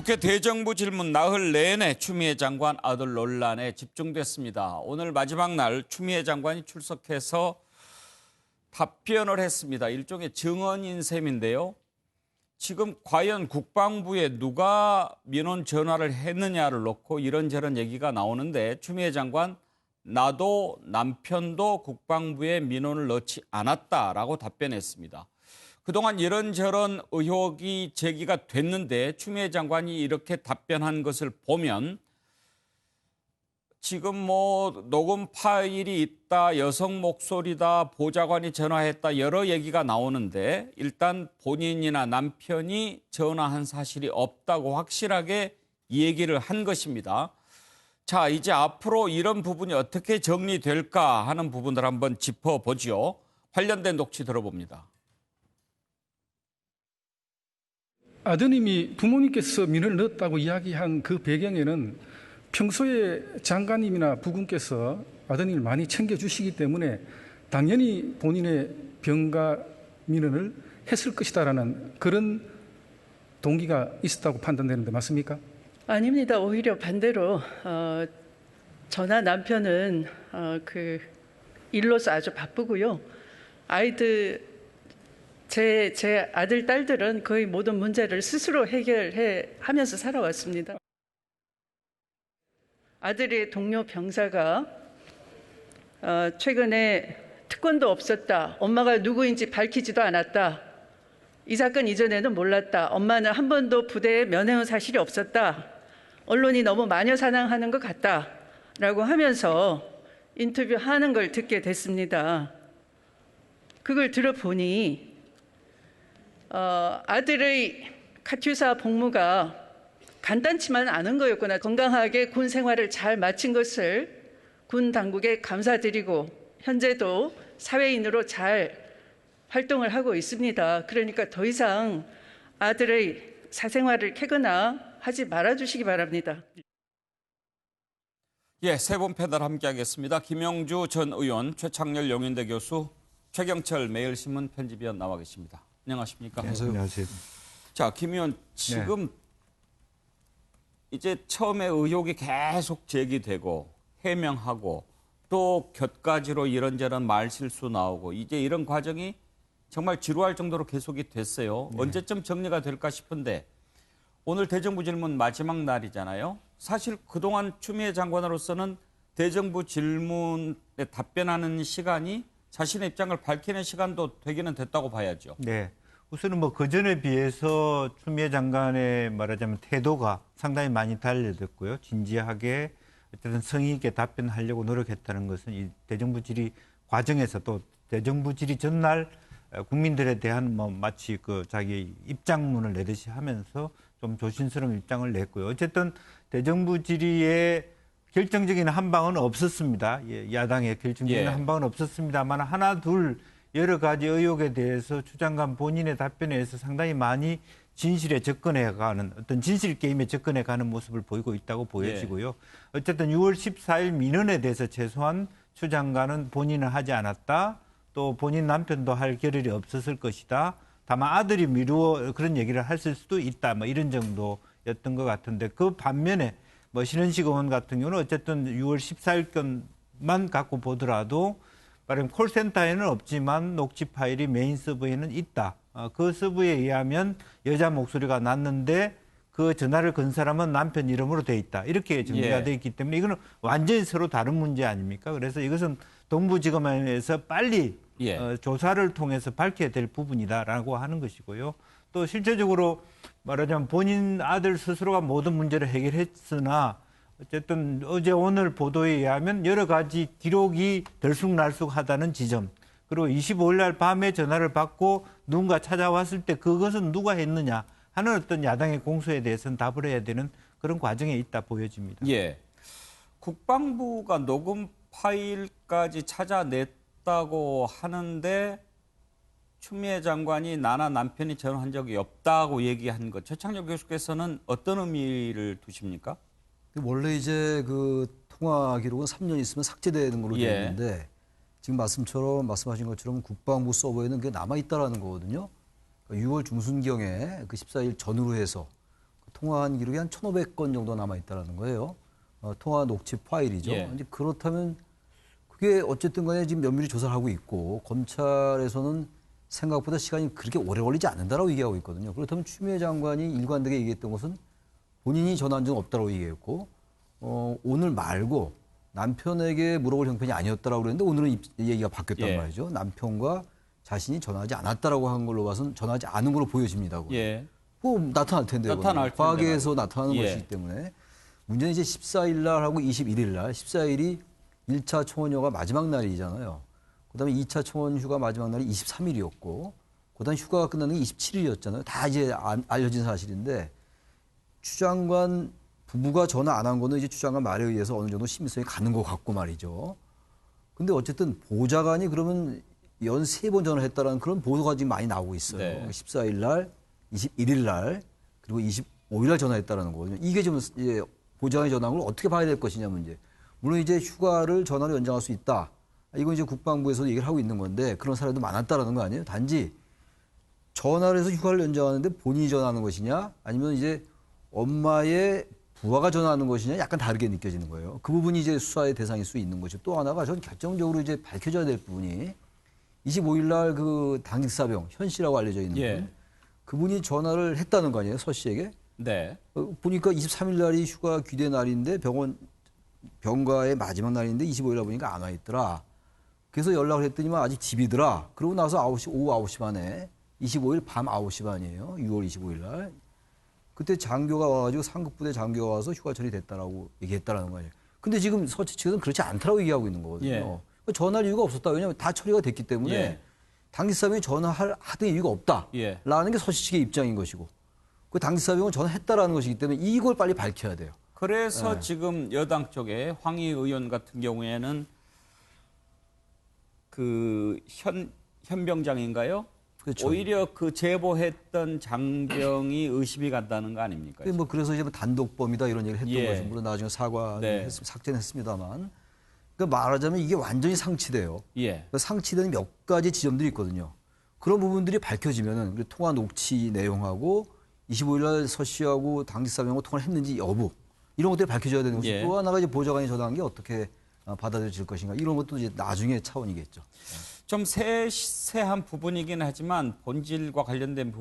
국회 대정부 질문 나흘 내내 추미애 장관 아들 논란에 집중됐습니다. 오늘 마지막 날 추미애 장관이 출석해서 답변을 했습니다. 일종의 증언인 셈인데요. 지금 과연 국방부에 누가 민원 전화를 했느냐를 놓고 이런저런 얘기가 나오는데 추미애 장관 나도 남편도 국방부에 민원을 넣지 않았다라고 답변했습니다. 그동안 이런저런 의혹이 제기가 됐는데 추미애 장관이 이렇게 답변한 것을 보면 지금 뭐 녹음 파일이 있다, 여성 목소리다, 보좌관이 전화했다 여러 얘기가 나오는데 일단 본인이나 남편이 전화한 사실이 없다고 확실하게 얘기를 한 것입니다. 자, 이제 앞으로 이런 부분이 어떻게 정리될까 하는 부분을 한번 짚어보죠. 관련된 녹취 들어봅니다. 아드님이 부모님께서 민원을 넣었다고 이야기한 그 배경에는 평소에 장관님이나 부군께서 아드님을 많이 챙겨주시기 때문에 당연히 본인의 병가 민원을 했을 것이다라는 그런 동기가 있었다고 판단되는데 맞습니까? 아닙니다. 오히려 반대로 저나 남편은 일로서 아주 바쁘고요. 아이들 제 아들 딸들은 거의 모든 문제를 스스로 해결해 하면서 살아왔습니다. 아들의 동료 병사가 최근에 특권도 없었다. 엄마가 누구인지 밝히지도 않았다. 이 사건 이전에는 몰랐다. 엄마는 한 번도 부대에 면회온 사실이 없었다. 언론이 너무 마녀사냥하는 것 같다. 라고 하면서 인터뷰하는 걸 듣게 됐습니다. 그걸 들어보니 아들의 카투사 복무가 간단치만 않은 거였구나. 건강하게 군 생활을 잘 마친 것을 군 당국에 감사드리고 현재도 사회인으로 잘 활동을 하고 있습니다. 그러니까 더 이상 아들의 사생활을 캐거나 하지 말아주시기 바랍니다. 예, 세 분 패널 함께하겠습니다. 김영주 전 의원, 최창렬 용인대 교수, 최경철 매일신문 편집위원 나와 계십니다. 안녕하십니까? 안녕하세요. 자, 김 의원, 지금 이제 처음에 의혹이 계속 제기되고 해명하고 또 곁가지로 이런저런 말실수 나오고 이제 이런 과정이 정말 지루할 정도로 계속이 됐어요. 언제쯤 정리가 될까 싶은데 오늘 대정부 질문 마지막 날이잖아요. 사실 그동안 추미애 장관으로서는 대정부 질문에 답변하는 시간이 자신의 입장을 밝히는 시간도 되기는 됐다고 봐야죠. 네. 우선은 뭐 그전에 비해서 추미애 장관의 말하자면 태도가 상당히 많이 달라졌고요. 진지하게 어쨌든 성의 있게 답변하려고 노력했다는 것은 이 대정부 질의 과정에서 또 대정부 질의 전날 국민들에 대한 뭐 마치 그 자기 입장문을 내듯이 하면서 좀 조심스러운 입장을 냈고요. 어쨌든 대정부 질의에 결정적인 한 방은 없었습니다. 야당의 결정적인 한 방은 없었습니다만 하나 둘 여러 가지 의혹에 대해서 추 장관 본인의 답변에 의해서 상당히 많이 진실에 접근해가는 어떤 진실 게임에 접근해가는 모습을 보이고 있다고 보여지고요. 어쨌든 6월 14일 민원에 대해서 최소한 추 장관은 본인은 하지 않았다. 또 본인 남편도 할 겨를이 없었을 것이다. 다만 아들이 미루어 그런 얘기를 했을 수도 있다. 뭐 이런 정도였던 것 같은데 그 반면에 뭐 신은식 의원 같은 경우는 어쨌든 6월 14일권만 갖고 보더라도 말하면 콜센터에는 없지만 녹취 파일이 메인 서버에는 있다. 그 서버에 의하면 여자 목소리가 났는데 그 전화를 건 사람은 남편 이름으로 돼 있다. 이렇게 정리가 돼 있기 때문에 이거는 완전히 서로 다른 문제 아닙니까? 그래서 이것은 동부지검에서 빨리 조사를 통해서 밝혀야 될 부분이다라고 하는 것이고요. 또 실제적으로 말하자면 본인 아들 스스로가 모든 문제를 해결했으나 어쨌든 어제 오늘 보도에 의하면 여러 가지 기록이 들쑥날쑥하다는 지점 그리고 25일 날 밤에 전화를 받고 누군가 찾아왔을 때 그것은 누가 했느냐 하는 어떤 야당의 공소에 대해서는 답을 해야 되는 그런 과정에 있다 보여집니다. 예, 국방부가 녹음 파일까지 찾아냈다고 하는데 추미애 장관이 나나 남편이 전화한 적이 없다고 얘기한 것. 최창렬 교수께서는 어떤 의미를 두십니까? 원래 이제 그 통화 기록은 3년 있으면 삭제되는 걸로 되어 있는데 지금 말씀하신 것처럼 국방부 서버에는 그게 남아 있다라는 거거든요. 그러니까 6월 중순경에 그 14일 전후로 해서 통화한 기록이 한 1,500건 정도 남아 있다는 거예요. 통화 녹취 파일이죠. 예. 이제 그렇다면 그게 어쨌든 간에 지금 면밀히 조사를 하고 있고 검찰에서는 생각보다 시간이 그렇게 오래 걸리지 않는다라고 얘기하고 있거든요. 그렇다면 추미애 장관이 일관되게 얘기했던 것은 본인이 전화한 적은 없다라고 얘기했고 오늘 말고 남편에게 물어볼 형편이 아니었다라고 그랬는데 오늘은 얘기가 바뀌었단 예. 말이죠. 남편과 자신이 전화하지 않았다라고 한 걸로 봐서는 전화하지 않은 걸로 보여집니다. 예. 뭐 나타날 텐데요. 나타날 텐데 과학에서 나타나는 예. 것이기 때문에 문제는 이제 14일 날하고 21일 날 14일이 1차 총원휴가 마지막 날이잖아요. 그다음에 2차 총원 휴가 마지막 날이 23일이었고 그다음 휴가가 끝나는 게 27일이었잖아요. 다 이제 알려진 사실인데 추 장관 부부가 전화 안 한 거는 이제 추 장관 말에 의해서 어느 정도 신빙성이 가는 것 같고 말이죠. 근데 어쨌든 보좌관이 그러면 연 3번 전화를 했다라는 그런 보도가 지금 많이 나오고 있어요. 네. 14일 날, 21일 날, 그리고 25일 날 전화했다라는 거거든요. 이게 지금 이제 보좌관이 전화한 걸 어떻게 봐야 될 것이냐 문제. 물론 이제 휴가를 전화로 연장할 수 있다. 이건 이제 국방부에서 얘기를 하고 있는 건데 그런 사례도 많았다라는 거 아니에요? 단지 전화를 해서 휴가를 연장하는데 본인이 전화하는 것이냐 아니면 이제 엄마의 부하가 전화하는 것이냐 약간 다르게 느껴지는 거예요. 그 부분이 이제 수사의 대상일 수 있는 거죠. 또 하나가 전 결정적으로 이제 밝혀져야 될 부분이 25일 날 그 당직사병 현 씨라고 알려져 있는 예. 분. 그분이 전화를 했다는 거 아니에요? 서 씨에게. 네. 보니까 23일 날이 휴가 귀대 날인데 병가의 마지막 날인데 25일 날 보니까 안 와 있더라. 그래서 연락을 했더니만 아직 집이더라. 그러고 나서 오후 9시 반에 25일 밤 9시 반이에요. 6월 25일 날. 그때 장교가 와가지고 상급부대 장교가 와서 휴가 처리됐다라고 얘기했다라는 거예요. 근데 지금 서치 측은 그렇지 않다라고 얘기하고 있는 거거든요. 예. 그러니까 전화할 이유가 없었다. 왜냐하면 다 처리가 됐기 때문에 예. 당직사병이 하던 이유가 없다. 예. 라는 게 서치 측의 입장인 것이고 그 당직사병은 전화했다라는 것이기 때문에 이걸 빨리 밝혀야 돼요. 그래서 네. 지금 여당 쪽에 황희 의원 같은 경우에는 그 현병장인가요? 그렇죠. 오히려 그 제보했던 장병이 의심이 간다는 거 아닙니까? 뭐 그래서 이제 단독범이다 이런 얘기를 했던 예. 거죠. 물론 나중에 네. 삭제는 했습니다만. 그러니까 말하자면 이게 완전히 상치돼요. 예. 그러니까 상치되는 몇 가지 지점들이 있거든요. 그런 부분들이 밝혀지면은 우리 통화 녹취 내용하고 25일 날 서 씨하고 당직사병하고 통화를 했는지 여부 이런 것들이 밝혀져야 되는 것이 예. 또 하나가 이제 보좌관이 전화한 게 어떻게 받아들여질 것인가 이런 것도 이제 나중에 차원이겠죠. 좀 세세한 부분이긴 하지만 본질과 관련된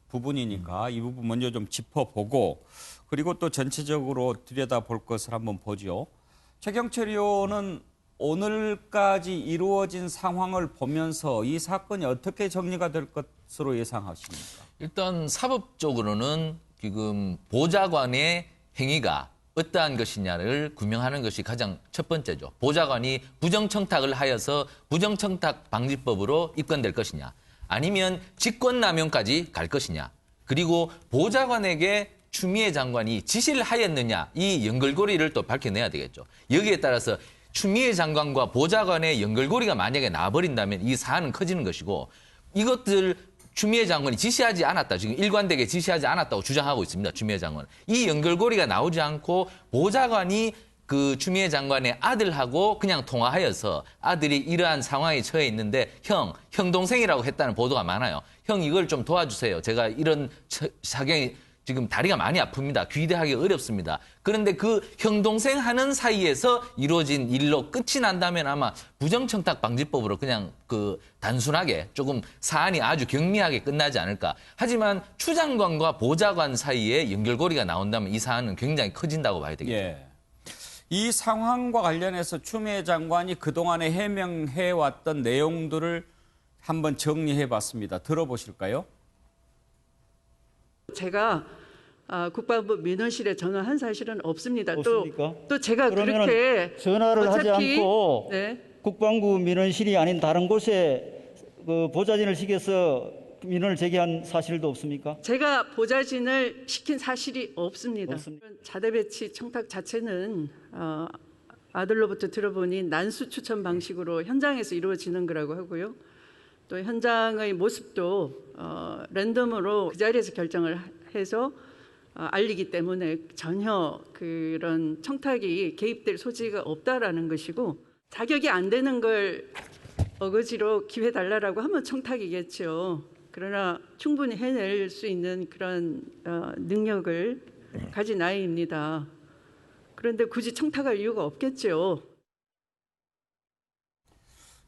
부분이니까 이 부분 먼저 좀 짚어보고 그리고 또 전체적으로 들여다볼 것을 한번 보죠. 최경철 의원은 오늘까지 이루어진 상황을 보면서 이 사건이 어떻게 정리가 될 것으로 예상하십니까? 일단 사법적으로는 지금 보좌관의 행위가 어떠한 것이냐를 규명하는 것이 가장 첫 번째죠. 보좌관이 부정청탁을 하여서 부정청탁 방지법으로 입건될 것이냐 아니면 직권남용까지 갈 것이냐 그리고 보좌관에게 추미애 장관이 지시를 하였느냐 이 연결고리를 또 밝혀내야 되겠죠. 여기에 따라서 추미애 장관과 보좌관의 연결고리가 만약에 나와버린다면 이 사안은 커지는 것이고 이것들 추미애 장관이 지시하지 않았다. 지금 일관되게 지시하지 않았다고 주장하고 있습니다. 추미애 장관은. 이 연결고리가 나오지 않고 보좌관이 그 추미애 장관의 아들하고 그냥 통화하여서 아들이 이러한 상황에 처해 있는데 형 동생이라고 했다는 보도가 많아요. 형 이걸 좀 도와주세요. 제가 이런 사경이 지금 다리가 많이 아픕니다. 귀대하기 어렵습니다. 그런데 그 형 동생 하는 사이에서 이루어진 일로 끝이 난다면 아마 부정청탁 방지법으로 그냥 그 단순하게 조금 사안이 아주 경미하게 끝나지 않을까. 하지만 추 장관과 보좌관 사이에 연결고리가 나온다면 이 사안은 굉장히 커진다고 봐야 되겠죠. 예. 이 상황과 관련해서 추미애 장관이 그동안에 해명해왔던 내용들을 한번 정리해봤습니다. 들어보실까요? 제가 국방부 민원실에 전화한 사실은 없습니다. 없습니까? 또 제가 그러면은 그렇게 전화를 하지 어차피, 않고 네. 국방부 민원실이 아닌 다른 곳에 그 보좌진을 시켜서 민원을 제기한 사실도 없습니까? 제가 보좌진을 시킨 사실이 없습니다. 없습니다. 자대 배치 청탁 자체는 아들로부터 들어보니 난수 추천 방식으로 현장에서 이루어지는 거라고 하고요. 또 현장의 모습도 랜덤으로 그 자리에서 결정을 해서 알리기 때문에 전혀 그런 청탁이 개입될 소지가 없다라는 것이고 자격이 안 되는 걸 어거지로 기회 달라라고 하면 청탁이겠죠. 그러나 충분히 해낼 수 있는 그런 능력을 가진 아이입니다. 그런데 굳이 청탁할 이유가 없겠죠.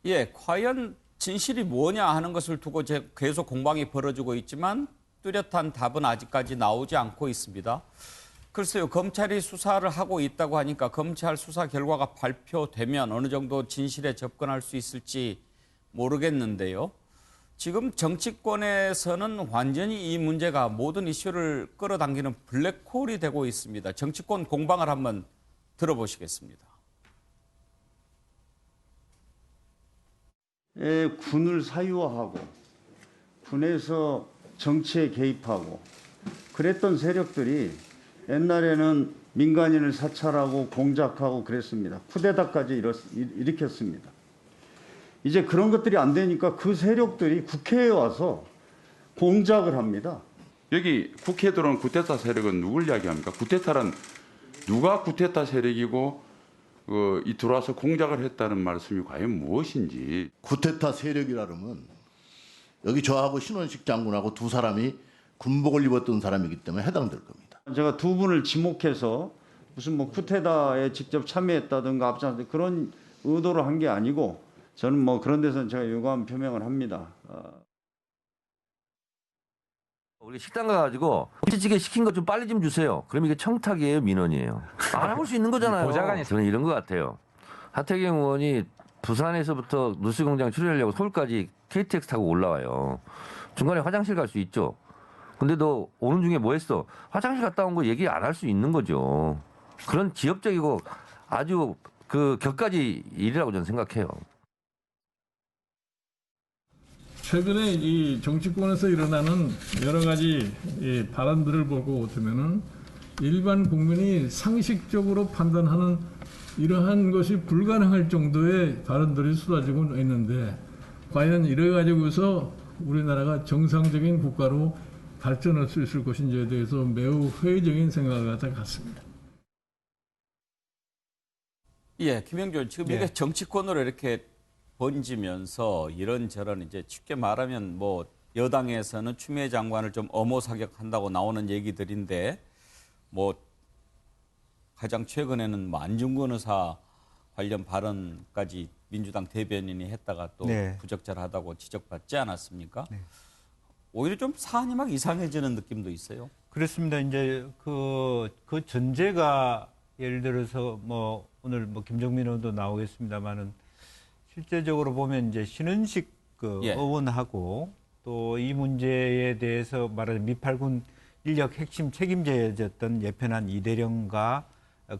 예, 과연 진실이 뭐냐 하는 것을 두고 계속 공방이 벌어지고 있지만 뚜렷한 답은 아직까지 나오지 않고 있습니다. 글쎄요, 검찰이 수사를 하고 있다고 하니까 검찰 수사 결과가 발표되면 어느 정도 진실에 접근할 수 있을지 모르겠는데요. 지금 정치권에서는 완전히 이 문제가 모든 이슈를 끌어당기는 블랙홀이 되고 있습니다. 정치권 공방을 한번 들어보시겠습니다. 군을 사유화하고 군에서 정치에 개입하고 그랬던 세력들이 옛날에는 민간인을 사찰하고 공작하고 그랬습니다. 쿠데타까지 일으켰습니다. 이제 그런 것들이 안 되니까 그 세력들이 국회에 와서 공작을 합니다. 여기 국회에 들어온 쿠데타 세력은 누굴 이야기합니까? 쿠데타란 누가 쿠데타 세력이고 이 들어와서 공작을 했다는 말씀이 과연 무엇인지. 쿠데타 세력이라면 여기 저하고 신원식 장군하고 두 사람이 군복을 입었던 사람이기 때문에 해당될 겁니다. 제가 두 분을 지목해서 무슨 뭐 쿠데타에 직접 참여했다든가 앞장서 그런 의도로 한 게 아니고 저는 뭐 그런 데서는 제가 유감 표명을 합니다. 우리 식당 가가지고 김치찌개 시킨 것 좀 빨리 좀 주세요. 그럼 이게 청탁이에요, 민원이에요? 알아볼 수 있는 거잖아요. 보좌관이 저는 이런 것 같아요. 하태경 의원이 부산에서부터 누수공장 출연하려고 서울까지 KTX 타고 올라와요. 중간에 화장실 갈 수 있죠. 근데 너 오는 중에 뭐 했어? 화장실 갔다 온 거 얘기 안 할 수 있는 거죠. 그런 지엽적이고 아주 그 격가지 일이라고 저는 생각해요. 최근에 이 정치권에서 일어나는 여러 가지 발언들을 보고 보면은 일반 국민이 상식적으로 판단하는 이러한 것이 불가능할 정도의 발언들이 쏟아지고 있는데 과연 이래 가지고서 우리나라가 정상적인 국가로 발전할 수 있을 것인지에 대해서 매우 회의적인 생각을 갖습니다. 예, 김영준 지금 이게 정치권으로 이렇게 번지면서 이런저런 이제 쉽게 말하면 뭐 여당에서는 추미애 장관을 좀 엄호사격한다고 나오는 얘기들인데 뭐 가장 최근에는 뭐 안중근 의사 관련 발언까지 민주당 대변인이 했다가 또 부적절하다고 지적받지 않았습니까? 네. 오히려 좀 사안이 막 이상해지는 느낌도 있어요. 그렇습니다. 이제 그 전제가 예를 들어서 뭐 오늘 뭐 김종민 의원도 나오겠습니다만은 실제적으로 보면 이제 신은식 의원하고 또 이 문제에 대해서 말하자면 미팔군 인력 핵심 책임자였던 예편한 이대령과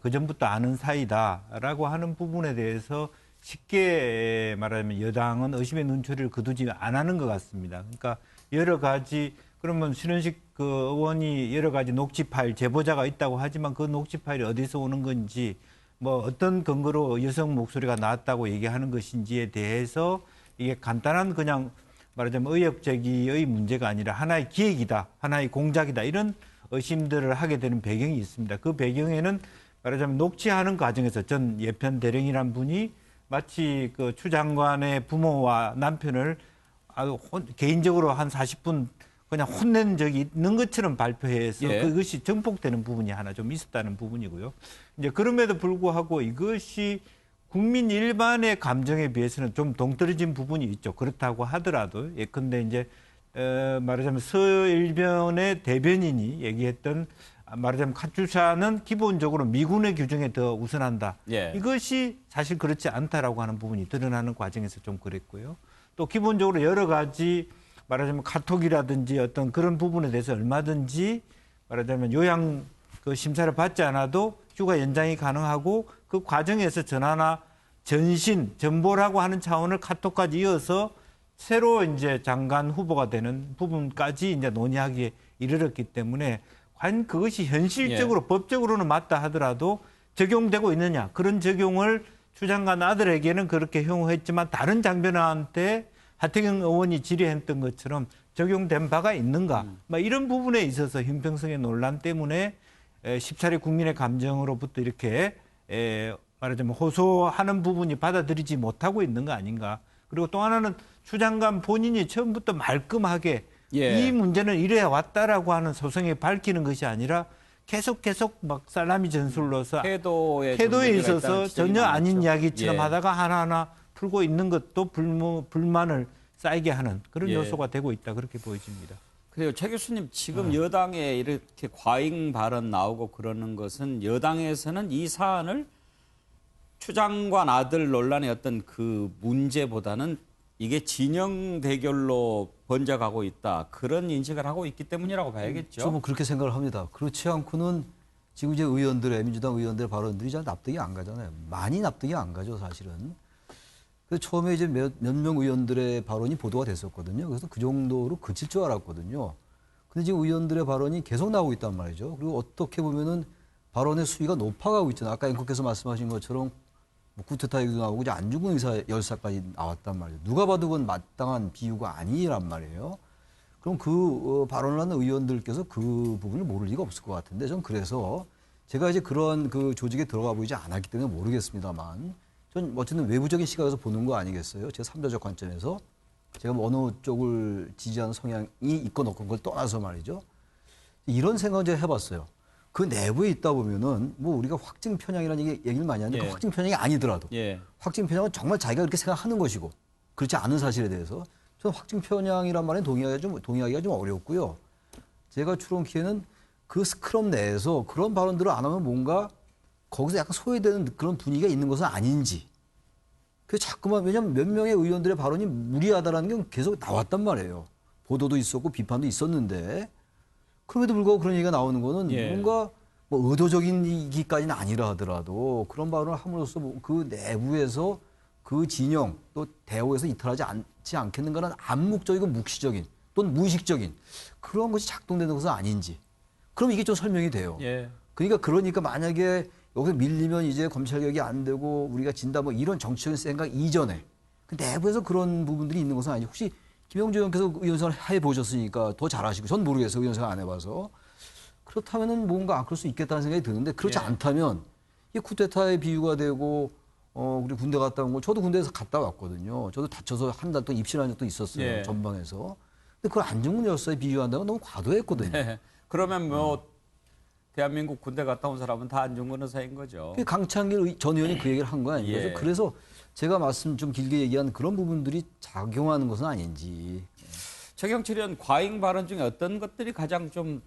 그 전부터 아는 사이다라고 하는 부분에 대해서 쉽게 말하자면 여당은 의심의 눈초리를 거두지 안 하는 것 같습니다. 그러니까 여러 가지 그러면 신은식 의원이 여러 가지 녹취 파일 제보자가 있다고 하지만 그 녹취 파일이 어디서 오는 건지 뭐 어떤 근거로 여성 목소리가 나왔다고 얘기하는 것인지에 대해서 이게 간단한 그냥 말하자면 의혹제기의 문제가 아니라 하나의 기획이다, 하나의 공작이다 이런 의심들을 하게 되는 배경이 있습니다. 그 배경에는 말하자면 녹취하는 과정에서 전 예편 대령이란 분이 마치 그 추 장관의 부모와 남편을 개인적으로 한 40분 그냥 혼낸 적이 있는 것처럼 발표해서 그것이 정폭되는 부분이 하나 좀 있었다는 부분이고요. 이제 그럼에도 불구하고 이것이 국민 일반의 감정에 비해서는 좀 동떨어진 부분이 있죠. 그렇다고 하더라도 예컨대 이제 말하자면 서일변의 대변인이 얘기했던 말하자면 카투샤는 기본적으로 미군의 규정에 더 우선한다. 이것이 사실 그렇지 않다라고 하는 부분이 드러나는 과정에서 좀 그랬고요. 또 기본적으로 여러 가지 말하자면 카톡이라든지 어떤 그런 부분에 대해서 얼마든지 말하자면 요양 그 심사를 받지 않아도 휴가 연장이 가능하고 그 과정에서 전화나 전신, 전보라고 하는 차원을 카톡까지 이어서 새로 이제 장관 후보가 되는 부분까지 이제 논의하기에 이르렀기 때문에 과연 그것이 현실적으로 법적으로는 맞다 하더라도 적용되고 있느냐. 그런 적용을 추 장관 아들에게는 그렇게 형용했지만 다른 장변한테 하태경 의원이 질의했던 것처럼 적용된 바가 있는가. 이런 부분에 있어서 형평성의 논란 때문에 10차례 국민의 감정으로부터 이렇게 말하자면 호소하는 부분이 받아들이지 못하고 있는 거 아닌가. 그리고 또 하나는 추 장관 본인이 처음부터 말끔하게 예. 이 문제는 이래 왔다라고 하는 소송에 밝히는 것이 아니라 계속 막 살라미 전술로서 태도에 있어서 전혀 아닌 이야기처럼 예. 하다가 하나하나 풀고 있는 것도 불만을 쌓이게 하는 그런 예. 요소가 되고 있다 그렇게 보여집니다. 그래요. 최 교수님 지금 여당에 이렇게 과잉 발언 나오고 그러는 것은 여당에서는 이 사안을 추 장관 아들 논란의 어떤 그 문제보다는 이게 진영 대결로 번져가고 있다. 그런 인식을 하고 있기 때문이라고 봐야겠죠. 저는 그렇게 생각을 합니다. 그렇지 않고는 지금 이제 민주당 의원들의 발언들이 잘 납득이 안 가잖아요. 많이 납득이 안 가죠, 사실은. 그래서 처음에 이제 몇 명 의원들의 발언이 보도가 됐었거든요. 그래서 그 정도로 그칠 줄 알았거든요. 근데 지금 의원들의 발언이 계속 나오고 있단 말이죠. 그리고 어떻게 보면은 발언의 수위가 높아가고 있잖아요. 아까 앵커께서 말씀하신 것처럼 뭐 쿠데타 얘기도 나오고 이제 안중근 의사 열사까지 나왔단 말이에요. 누가 봐도 그건 마땅한 비유가 아니란 말이에요. 그럼 그 발언을 하는 의원들께서 그 부분을 모를 리가 없을 것 같은데 전 그래서 제가 이제 그런 그 조직에 들어가 보이지 않았기 때문에 모르겠습니다만 전 어쨌든 외부적인 시각에서 보는 거 아니겠어요? 제가 삼자적 관점에서 제가 뭐 어느 쪽을 지지하는 성향이 있건 없건 그걸 떠나서 말이죠. 이런 생각을 제가 해봤어요. 그 내부에 있다 보면은 뭐 우리가 확증 편향이라는 얘기를 많이 하는데 예. 그 확증 편향이 아니더라도 예. 확증 편향은 정말 자기가 그렇게 생각하는 것이고 그렇지 않은 사실에 대해서 저는 확증 편향이란 말에 동의하기가 좀 어렵고요. 제가 추론키에는 그 스크럼 내에서 그런 발언들을 안 하면 뭔가 거기서 약간 소외되는 그런 분위기가 있는 것은 아닌지. 그래서 자꾸만 왜냐하면 몇 명의 의원들의 발언이 무리하다라는 게 계속 나왔단 말이에요. 보도도 있었고 비판도 있었는데 그럼에도 불구하고 그런 얘기가 나오는 거는 예. 뭔가 뭐 의도적인 얘기까지는 아니라 하더라도 그런 발언을 함으로써 그 내부에서 그 진영 또 대우에서 이탈하지 않지 않겠는가는 암묵적이고 묵시적인 또는 무의식적인 그런 것이 작동되는 것은 아닌지. 그럼 이게 좀 설명이 돼요. 예. 그러니까 만약에 여기서 밀리면 이제 검찰개혁이 안 되고 우리가 진다 뭐 이런 정치적인 생각 이전에 그 내부에서 그런 부분들이 있는 것은 아니지. 혹시 김영주 의원께서 의원생활 해보셨으니까 더 잘 아시고 전 모르겠어요. 의원생활 안 해봐서. 그렇다면은 뭔가 그럴 수 있겠다는 생각이 드는데 그렇지 예. 않다면 이게 쿠데타의 비유가 되고 우리 군대 갔다 온 거 저도 군대에서 갔다 왔거든요. 저도 다쳐서 한 달 동안 입실한 적도 있었어요. 예. 전방에서. 근데 그걸 안중근 열사에 비유한다고 너무 과도했거든요. 네. 그러면 뭐 대한민국 군대 갔다 온 사람은 다 안중근 의사인 거죠. 강창길 전 의원이 그 얘기를 한 거 아니에요. 예. 그래서 제가 말씀 좀 길게 얘기한 그런 부분들이 작용하는 것은 아닌지. 최경철 의원 과잉 발언 중에 어떤 것들이 가장 좀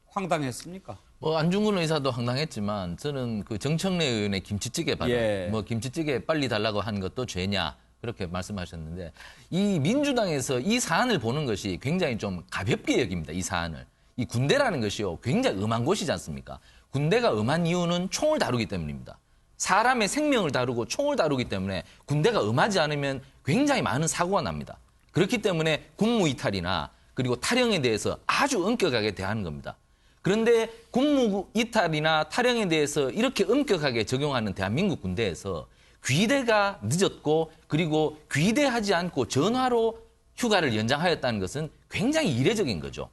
황당했습니까? 뭐 안중근 의사도 황당했지만 저는 그 정청래 의원의 김치찌개 발언, 예. 뭐 김치찌개 빨리 달라고 한 것도 죄냐 그렇게 말씀하셨는데 이 민주당에서 이 사안을 보는 것이 굉장히 좀 가볍게 여깁니다. 이 사안을. 이 군대라는 것이요 굉장히 엄한 곳이지 않습니까? 군대가 엄한 이유는 총을 다루기 때문입니다. 사람의 생명을 다루고 총을 다루기 때문에 군대가 엄하지 않으면 굉장히 많은 사고가 납니다. 그렇기 때문에 군무 이탈이나 그리고 탈영에 대해서 아주 엄격하게 대하는 겁니다. 그런데 군무 이탈이나 탈영에 대해서 이렇게 엄격하게 적용하는 대한민국 군대에서 귀대가 늦었고 그리고 귀대하지 않고 전화로 휴가를 연장하였다는 것은 굉장히 이례적인 거죠.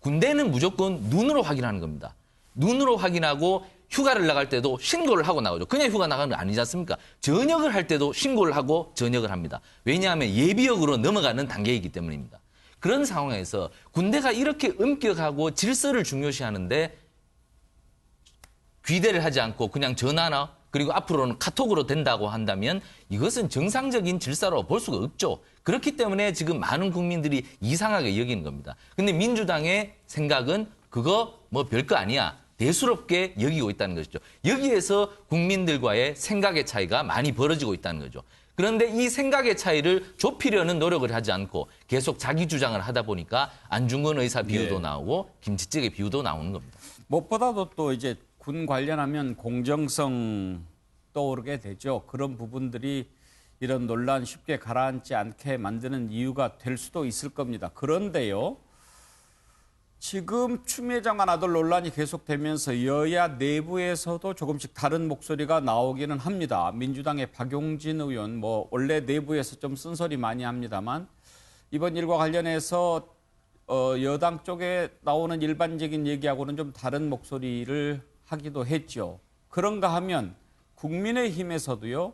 군대는 무조건 눈으로 확인하는 겁니다. 눈으로 확인하고 휴가를 나갈 때도 신고를 하고 나오죠. 그냥 휴가 나가는 거 아니지 않습니까? 전역을 할 때도 신고를 하고 전역을 합니다. 왜냐하면 예비역으로 넘어가는 단계이기 때문입니다. 그런 상황에서 군대가 이렇게 엄격하고 질서를 중요시하는데 귀대를 하지 않고 그냥 전화나 그리고 앞으로는 카톡으로 된다고 한다면 이것은 정상적인 질서로 볼 수가 없죠. 그렇기 때문에 지금 많은 국민들이 이상하게 여기는 겁니다. 근데 민주당의 생각은 그거 뭐 별거 아니야. 대수롭게 여기고 있다는 것이죠. 여기에서 국민들과의 생각의 차이가 많이 벌어지고 있다는 거죠. 그런데 이 생각의 차이를 좁히려는 노력을 하지 않고 계속 자기 주장을 하다 보니까 안중근 의사 비유도 네. 나오고 김치찌개 비유도 나오는 겁니다. 무엇보다도 또 이제 군 관련하면 공정성 떠오르게 되죠. 그런 부분들이 이런 논란 쉽게 가라앉지 않게 만드는 이유가 될 수도 있을 겁니다. 그런데요. 지금 추미애 장관 아들 논란이 계속되면서 여야 내부에서도 조금씩 다른 목소리가 나오기는 합니다. 민주당의 박용진 의원, 뭐 원래 내부에서 좀 쓴소리 많이 합니다만 이번 일과 관련해서 여당 쪽에 나오는 일반적인 얘기하고는 좀 다른 목소리를 하기도 했죠. 그런가 하면 국민의힘에서도요,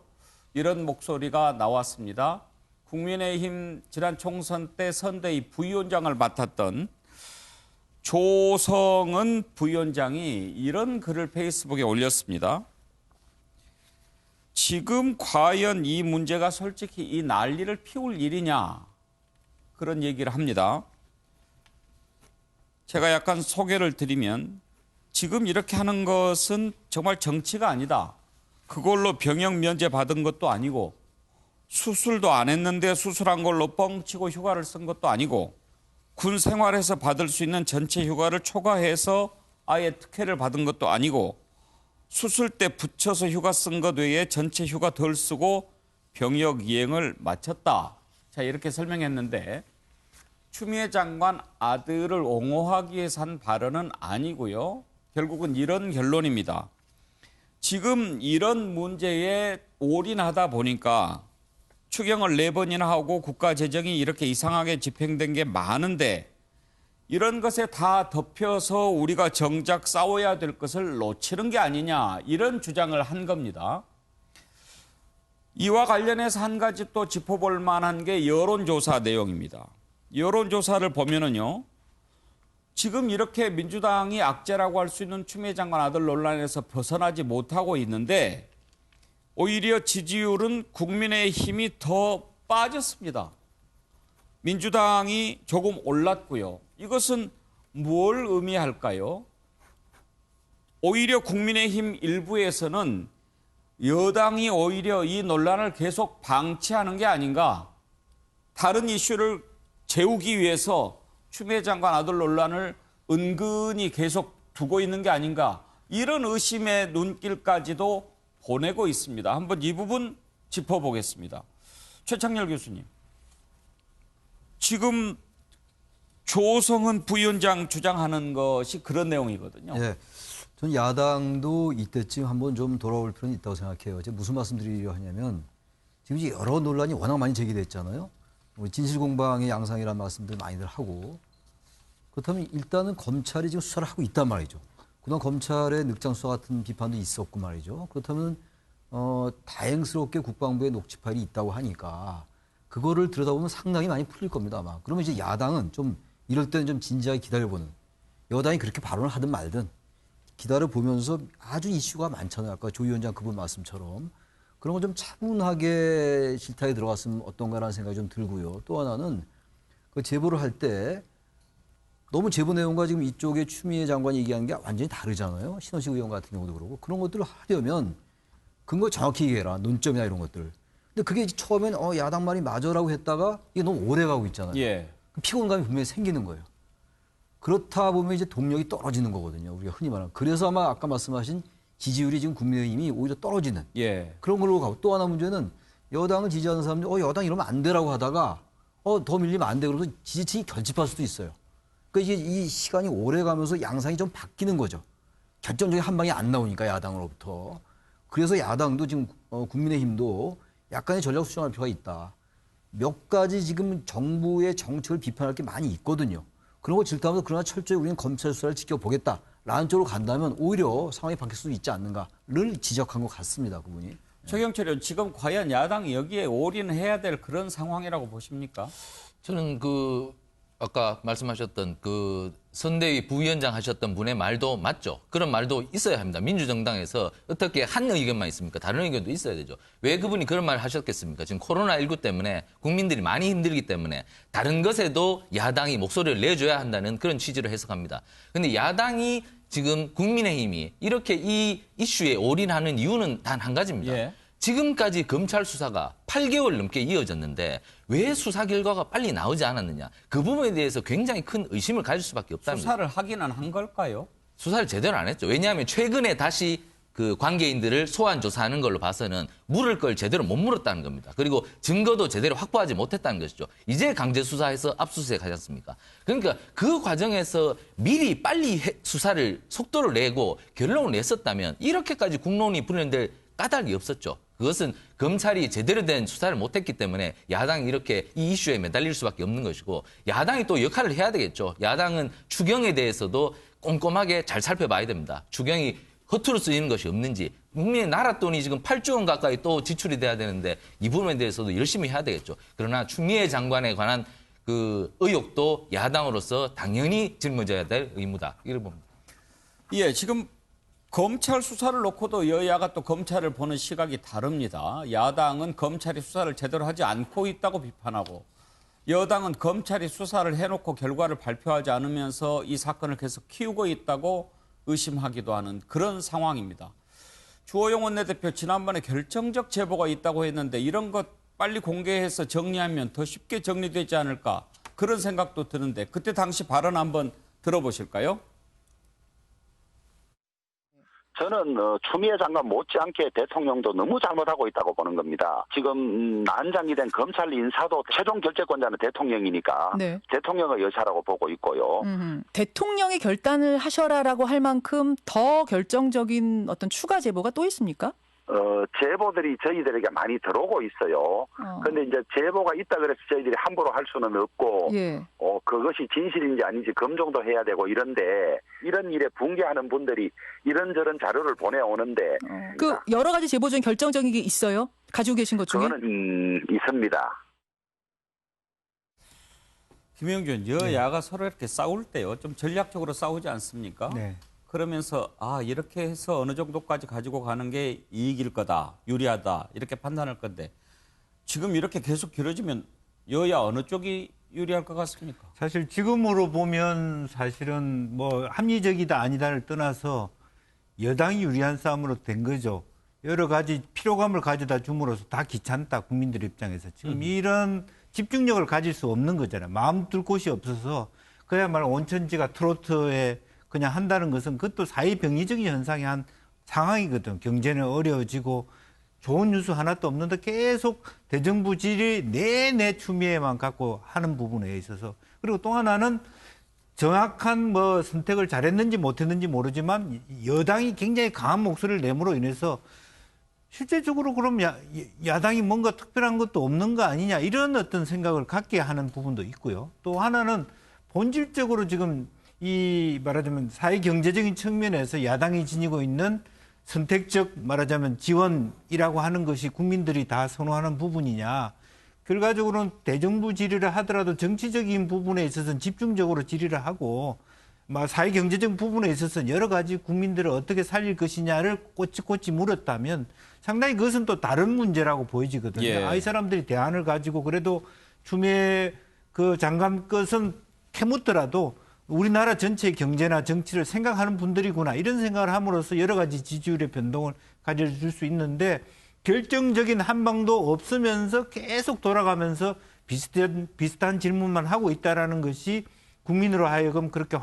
이런 목소리가 나왔습니다. 국민의힘 지난 총선 때 선대위 부위원장을 맡았던 조성은 부위원장이 이런 글을 페이스북에 올렸습니다. 지금 과연 이 문제가 솔직히 이 난리를 피울 일이냐, 그런 얘기를 합니다. 제가 약간 소개를 드리면, 지금 이렇게 하는 것은 정말 정치가 아니다. 그걸로 병역 면제 받은 것도 아니고, 수술도 안 했는데 수술한 걸로 뻥치고 휴가를 쓴 것도 아니고, 군 생활에서 받을 수 있는 전체 휴가를 초과해서 아예 특혜를 받은 것도 아니고, 수술 때 붙여서 휴가 쓴 것 외에 전체 휴가 덜 쓰고 병역 이행을 마쳤다. 자, 이렇게 설명했는데, 추미애 장관 아들을 옹호하기 위해서 한 발언은 아니고요. 결국은 이런 결론입니다. 지금 이런 문제에 올인하다 보니까 추경을 4번이나 하고 국가 재정이 이렇게 이상하게 집행된 게 많은데, 이런 것에 다 덮여서 우리가 정작 싸워야 될 것을 놓치는 게 아니냐, 이런 주장을 한 겁니다. 이와 관련해서 한 가지 또 짚어볼 만한 게 여론조사 내용입니다. 여론조사를 보면은요, 지금 이렇게 민주당이 악재라고 할 수 있는 추미애 장관 아들 논란에서 벗어나지 못하고 있는데, 오히려 지지율은 국민의힘이 더 빠졌습니다. 민주당이 조금 올랐고요. 이것은 뭘 의미할까요? 오히려 국민의힘 일부에서는 여당이 오히려 이 논란을 계속 방치하는 게 아닌가, 다른 이슈를 재우기 위해서 추미애 장관 아들 논란을 은근히 계속 두고 있는 게 아닌가, 이런 의심의 눈길까지도 보내고 있습니다. 한번 이 부분 짚어보겠습니다. 최창렬 교수님, 지금 조성은 부위원장 주장하는 것이 그런 내용이거든요. 네, 전 야당도 이때쯤 한번 좀 돌아올 필요는 있다고 생각해요. 제가 무슨 말씀드리려 하냐면, 지금 이제 여러 논란이 워낙 많이 제기됐잖아요. 우리 진실공방의 양상이라는 말씀들 많이들 하고, 그렇다면 일단은 검찰이 지금 수사를 하고 있단 말이죠. 그동안 검찰의 늑장 수사 같은 비판도 있었고 말이죠. 그렇다면 다행스럽게 국방부에 녹취 파일이 있다고 하니까 그거를 들여다보면 상당히 많이 풀릴 겁니다, 아마. 그러면 이제 야당은 좀 이럴 때는 좀 진지하게 기다려보는, 여당이 그렇게 발언을 하든 말든 기다려보면서, 아주 이슈가 많잖아요. 아까 조 위원장 그분 말씀처럼. 그런 거 좀 차분하게 실타에 들어갔으면 어떤가라는 생각이 좀 들고요. 또 하나는 그 제보를 할 때 너무 제보 내용과 지금 이쪽에 추미애 장관이 얘기하는 게 완전히 다르잖아요. 신원식 의원 같은 경우도 그러고. 그런 것들을 하려면 근거 정확히 얘기해라. 논점이나 이런 것들. 근데 그게 처음엔 야당 말이 맞아라고 했다가 이게 너무 오래 가고 있잖아요. 예. 피곤감이 분명히 생기는 거예요. 그렇다 보면 이제 동력이 떨어지는 거거든요. 우리가 흔히 말하는. 그래서 아마 아까 말씀하신 지지율이 지금 국민의힘이 오히려 떨어지는, 예. 그런 걸로 가고, 또 하나 문제는 여당을 지지하는 사람들 여당 이러면 안 되라고 하다가 더 밀리면 안 돼 그러면서 지지층이 결집할 수도 있어요. 그러니까 이게 이 시간이 오래 가면서 양상이 좀 바뀌는 거죠. 결정적인 한 방이 안 나오니까 야당으로부터. 그래서 야당도 지금 국민의힘도 약간의 전략 수정할 필요가 있다. 몇 가지 지금 정부의 정책을 비판할 게 많이 있거든요. 그런 거 질타하면서 그러나 철저히 우리는 검찰 수사를 지켜보겠다라는 쪽으로 간다면 오히려 상황이 바뀔 수도 있지 않는가를 지적한 것 같습니다, 그분이. 최경철 의원, 지금 과연 야당이 여기에 올인해야 될 그런 상황이라고 보십니까? 저는 아까 말씀하셨던 선대위 부위원장 하셨던 분의 말도 맞죠. 그런 말도 있어야 합니다. 민주정당에서 어떻게 한 의견만 있습니까? 다른 의견도 있어야 되죠. 왜 그분이 그런 말을 하셨겠습니까? 지금 코로나19 때문에 국민들이 많이 힘들기 때문에 다른 것에도 야당이 목소리를 내줘야 한다는 그런 취지로 해석합니다. 그런데 야당이 지금 국민의힘이 이렇게 이 이슈에 올인하는 이유는 단 한 가지입니다. 예. 지금까지 검찰 수사가 8개월 넘게 이어졌는데 왜 수사 결과가 빨리 나오지 않았느냐. 그 부분에 대해서 굉장히 큰 의심을 가질 수밖에 없답니다. 수사를 하기는 한 걸까요? 수사를 제대로 안 했죠. 왜냐하면 최근에 다시 그 관계인들을 소환 조사하는 걸로 봐서는 물을 걸 제대로 못 물었다는 겁니다. 그리고 증거도 제대로 확보하지 못했다는 것이죠. 이제 강제 수사해서 압수수색 하지 않습니까? 그러니까 그 과정에서 미리 빨리 수사를 속도를 내고 결론을 냈었다면 이렇게까지 국론이 불현될 까닭이 없었죠. 그것은 검찰이 제대로 된 수사를 못했기 때문에 야당이 이렇게 이 이슈에 매달릴 수밖에 없는 것이고, 야당이 또 역할을 해야 되겠죠. 야당은 추경에 대해서도 꼼꼼하게 잘 살펴봐야 됩니다. 추경이 허투루 쓰이는 것이 없는지 국민의 나라 돈이 지금 8조 원 가까이 또 지출이 돼야 되는데 이 부분에 대해서도 열심히 해야 되겠죠. 그러나 추미애 장관에 관한 그 의혹도 야당으로서 당연히 짊어져야 될 의무다. 이렇게 봅니다. 예, 지금 검찰 수사를 놓고도 여야가 또 검찰을 보는 시각이 다릅니다. 야당은 검찰이 수사를 제대로 하지 않고 있다고 비판하고 여당은 검찰이 수사를 해놓고 결과를 발표하지 않으면서 이 사건을 계속 키우고 있다고 의심하기도 하는 그런 상황입니다. 주호영 원내대표 지난번에 결정적 제보가 있다고 했는데 이런 것 빨리 공개해서 정리하면 더 쉽게 정리되지 않을까 그런 생각도 드는데 그때 당시 발언 한번 들어보실까요? 저는 추미애 장관 못지않게 대통령도 너무 잘못하고 있다고 보는 겁니다. 지금 난장이 된 검찰 인사도 최종 결재권자는 대통령이니까 네. 대통령의 여사라고 보고 있고요. 대통령이 결단을 하셔라라고 할 만큼 더 결정적인 어떤 추가 제보가 또 있습니까? 제보들이 저희들에게 많이 들어오고 있어요. 그런데 이제 제보가 있다 그래서 저희들이 함부로 할 수는 없고, 예. 그것이 진실인지 아닌지 검증도 해야 되고 이런데 이런 일에 붕괴하는 분들이 이런저런 자료를 보내오는데 그 여러 가지 제보 중에 결정적인 게 있어요? 가지고 계신 것 중에? 그거는 있습니다. 김영준, 여야가 서로 이렇게 싸울 때요. 좀 전략적으로 싸우지 않습니까? 네. 그러면서 이렇게 해서 어느 정도까지 가지고 가는 게 이익일 거다, 유리하다 이렇게 판단할 건데 지금 이렇게 계속 길어지면 여야 어느 쪽이 유리할 것 같습니까? 사실 지금으로 보면 사실은 뭐 합리적이다 아니다를 떠나서 여당이 유리한 싸움으로 된 거죠. 여러 가지 피로감을 가져다 줌으로써 다 귀찮다 국민들 입장에서 지금 이런 집중력을 가질 수 없는 거잖아요. 마음 둘 곳이 없어서 그야말로 온천지가 트로트에 그냥 한다는 것은 그것도 사회병리적인 현상의 한 상황이거든. 경제는 어려워지고 좋은 뉴스 하나도 없는데 계속 대정부 질이 내내 추미애만 갖고 하는 부분에 있어서 그리고 또 하나는 정확한 뭐 선택을 잘했는지 못했는지 모르지만 여당이 굉장히 강한 목소리를 내므로 인해서 실제적으로 그럼 야당이 뭔가 특별한 것도 없는 거 아니냐 이런 어떤 생각을 갖게 하는 부분도 있고요. 또 하나는 본질적으로 지금 이 말하자면 사회 경제적인 측면에서 야당이 지니고 있는 선택적 말하자면 지원이라고 하는 것이 국민들이 다 선호하는 부분이냐. 결과적으로는 대정부 질의를 하더라도 정치적인 부분에 있어서는 집중적으로 질의를 하고 사회 경제적 부분에 있어서는 여러 가지 국민들을 어떻게 살릴 것이냐를 꼬치꼬치 물었다면 상당히 그것은 또 다른 문제라고 보여지거든요. 예. 이 사람들이 대안을 가지고 그래도 추미애 그 장관 것은 캐묻더라도 우리나라 전체의 경제나 정치를 생각하는 분들이구나 이런 생각을 함으로써 여러 가지 지지율의 변동을 가져줄 수 있는데 결정적인 한 방도 없으면서 계속 돌아가면서 비슷한 질문만 하고 있다라는 것이 국민으로 하여금 그렇게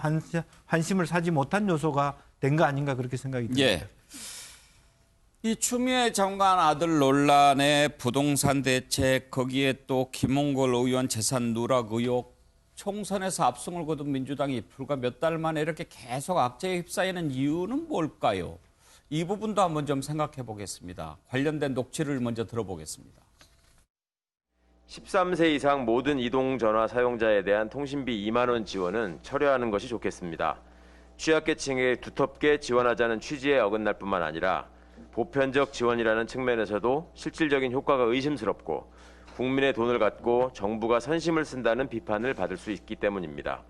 환심을 사지 못한 요소가 된 거 아닌가 그렇게 생각이 듭니다. 예. 이 추미애 장관 아들 논란의 부동산 대책 거기에 또 김홍걸 의원 재산 누락 의혹 총선에서 압승을 거둔 민주당이 불과 몇 달 만에 이렇게 계속 악재에 휩싸이는 이유는 뭘까요? 이 부분도 한번 좀 생각해 보겠습니다. 관련된 녹취를 먼저 들어보겠습니다. 13세 이상 모든 이동전화 사용자에 대한 통신비 2만 원 지원은 철회하는 것이 좋겠습니다. 취약계층에 두텁게 지원하자는 취지에 어긋날 뿐만 아니라 보편적 지원이라는 측면에서도 실질적인 효과가 의심스럽고 국민의 돈을 갖고 정부가 선심을 쓴다는 비판을 받을 수 있기 때문입니다.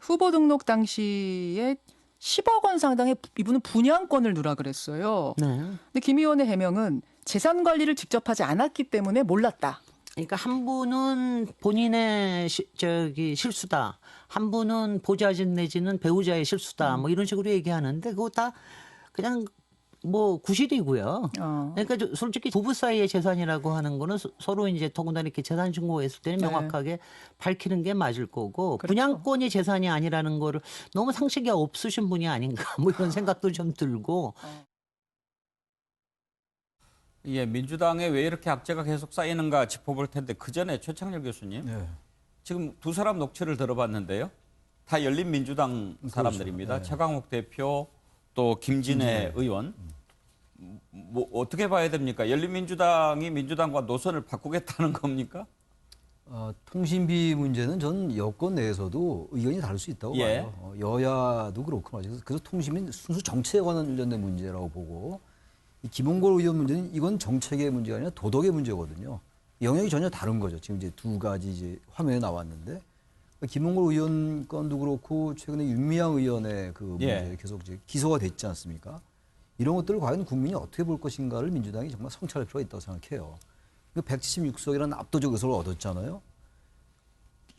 후보 등록 당시에 10억 원 상당의 이분은 분양권을 누락을 했어요. 네. 근데 김 의원의 해명은 재산 관리를 직접 하지 않았기 때문에 몰랐다. 그러니까 한 분은 본인의 실수다. 한 분은 보좌진 내지는 배우자의 실수다. 뭐 이런 식으로 얘기하는데 그거 다 그냥 뭐 구실이고요. 그러니까 솔직히 부부 사이의 재산이라고 하는 거는 서로 이제 더군다나 이렇게 재산 신고했을 때는 명확하게 밝히는 게 맞을 거고 그렇죠. 분양권이 재산이 아니라는 거를 너무 상식이 없으신 분이 아닌가 뭐 이런 생각도 좀 들고. 예, 민주당에 왜 이렇게 악재가 계속 쌓이는가 짚어볼 텐데 그 전에 최창렬 교수님 지금 두 사람 녹취를 들어봤는데요. 다 열린민주당 사람들입니다. 그렇죠. 네. 최강욱 대표 또 김진애 의원. 뭐 어떻게 봐야 됩니까? 열린민주당이 민주당과 노선을 바꾸겠다는 겁니까? 통신비 문제는 전 여권 내에서도 의견이 다를 수 있다고 예. 봐요. 여야도 그렇고 말이죠. 그래서 통신비는 순수 정책에 관련된 문제라고 보고 이 김홍걸 의원 문제는 이건 정책의 문제가 아니라 도덕의 문제거든요. 영역이 전혀 다른 거죠. 지금 이제 두 가지 이제 화면에 나왔는데 김홍걸 의원 건도 그렇고 최근에 윤미향 의원의 그 문제 예. 계속 이제 기소가 됐지 않습니까? 이런 것들을 과연 국민이 어떻게 볼 것인가를 민주당이 정말 성찰할 필요가 있다고 생각해요. 176석이라는 압도적 의석을 얻었잖아요.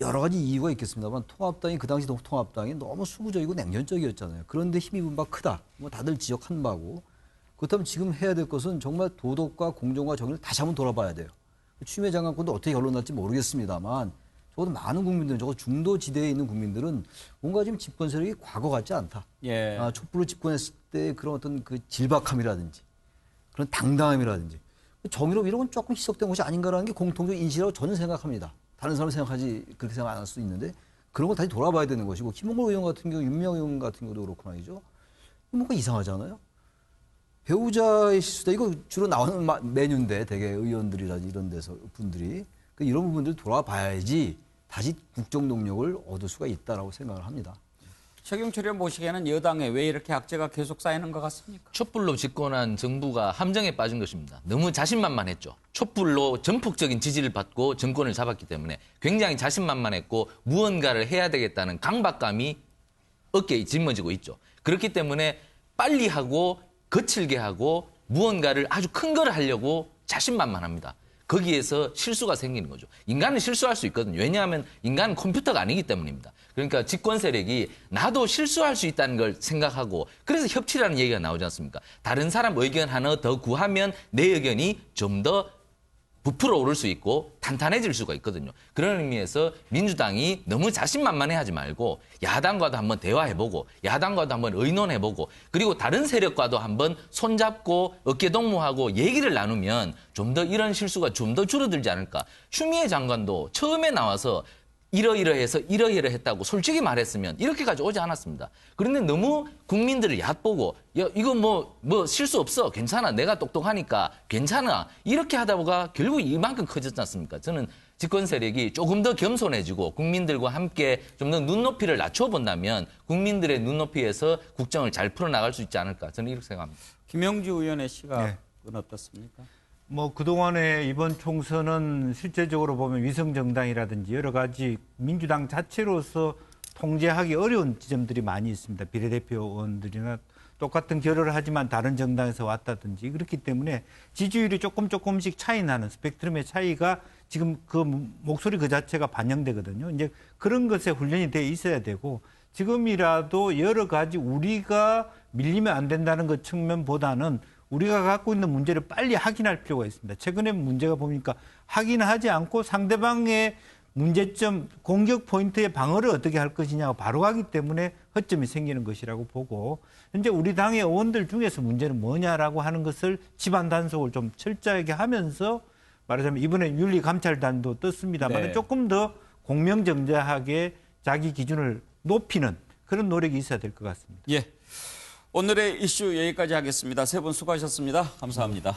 여러 가지 이유가 있겠습니다만 통합당이 그 당시 통합당이 너무 수구적이고 냉전적이었잖아요. 그런데 힘입은 바 크다. 뭐 다들 지적한 바고. 그렇다면 지금 해야 될 것은 정말 도덕과 공정과 정의를 다시 한번 돌아봐야 돼요. 추미애 장관권도 어떻게 결론 날지 모르겠습니다만 적어도 많은 국민들은 적어도 중도 지대에 있는 국민들은 뭔가 지금 집권 세력이 과거 같지 않다. 예. 촛불로 집권했을 때 그런 어떤 그 질박함이라든지 그런 당당함이라든지 정의로 이런 건 조금 희석된 것이 아닌가라는 게 공통적 인식이라고 저는 생각합니다. 다른 사람은 생각하지 그렇게 생각 안 할 수도 있는데 그런 거 다시 돌아봐야 되는 것이고 김홍걸 의원 같은 경우, 윤미향 의원 같은 경우도 그렇고 말이죠. 뭔가 이상하잖아요. 배우자의 실수다. 이거 주로 나오는 메뉴인데 되게 의원들이라든지 이런 데서 분들이 이런 부분들 돌아봐야지 다시 국정 동력을 얻을 수가 있다라고 생각을 합니다. 최경철 의원 보시기에는 여당에 왜 이렇게 악재가 계속 쌓이는 것 같습니까? 촛불로 집권한 정부가 함정에 빠진 것입니다. 너무 자신만만했죠. 촛불로 전폭적인 지지를 받고 정권을 잡았기 때문에 굉장히 자신만만했고 무언가를 해야 되겠다는 강박감이 어깨에 짊어지고 있죠. 그렇기 때문에 빨리 하고 거칠게 하고 무언가를 아주 큰 걸 하려고 자신만만합니다. 거기에서 실수가 생기는 거죠. 인간은 실수할 수 있거든요. 왜냐하면 인간은 컴퓨터가 아니기 때문입니다. 그러니까 집권 세력이 나도 실수할 수 있다는 걸 생각하고 그래서 협치라는 얘기가 나오지 않습니까? 다른 사람 의견 하나 더 구하면 내 의견이 좀 더 부풀어 오를 수 있고 탄탄해질 수가 있거든요. 그런 의미에서 민주당이 너무 자신만만해하지 말고 야당과도 한번 대화해보고 야당과도 한번 의논해보고 그리고 다른 세력과도 한번 손잡고 어깨동무하고 얘기를 나누면 좀 더 이런 실수가 좀 더 줄어들지 않을까. 추미애 장관도 처음에 나와서 이러이러해서 이러이러했다고 솔직히 말했으면 이렇게까지 오지 않았습니다. 그런데 너무 국민들을 얕보고 야, 이거 뭐 실수 없어. 괜찮아. 내가 똑똑하니까 괜찮아. 이렇게 하다 보가 결국 이만큼 커졌지 않습니까? 저는 집권 세력이 조금 더 겸손해지고 국민들과 함께 좀 더 눈높이를 낮춰본다면 국민들의 눈높이에서 국정을 잘 풀어나갈 수 있지 않을까. 저는 이렇게 생각합니다. 김영주 의원의 시각은 어떻습니까? 뭐 그동안에 이번 총선은 실제적으로 보면 위성정당이라든지 여러 가지 민주당 자체로서 통제하기 어려운 지점들이 많이 있습니다. 비례대표 의원들이나 똑같은 결여를 하지만 다른 정당에서 왔다든지 그렇기 때문에 지지율이 조금씩 차이 나는 스펙트럼의 차이가 지금 그 목소리 그 자체가 반영되거든요. 이제 그런 것에 훈련이 돼 있어야 되고 지금이라도 여러 가지 우리가 밀리면 안 된다는 것 측면보다는 우리가 갖고 있는 문제를 빨리 확인할 필요가 있습니다. 최근에 문제가 보니까 확인하지 않고 상대방의 문제점, 공격 포인트의 방어를 어떻게 할 것이냐가 바로 가기 때문에 허점이 생기는 것이라고 보고 현재 우리 당의 의원들 중에서 문제는 뭐냐라고 하는 것을 집안 단속을 좀 철저하게 하면서 말하자면 이번에 윤리감찰단도 떴습니다만 네. 조금 더 공명정대하게 자기 기준을 높이는 그런 노력이 있어야 될 것 같습니다. 예. 오늘의 이슈 여기까지 하겠습니다. 세 분 수고하셨습니다. 감사합니다.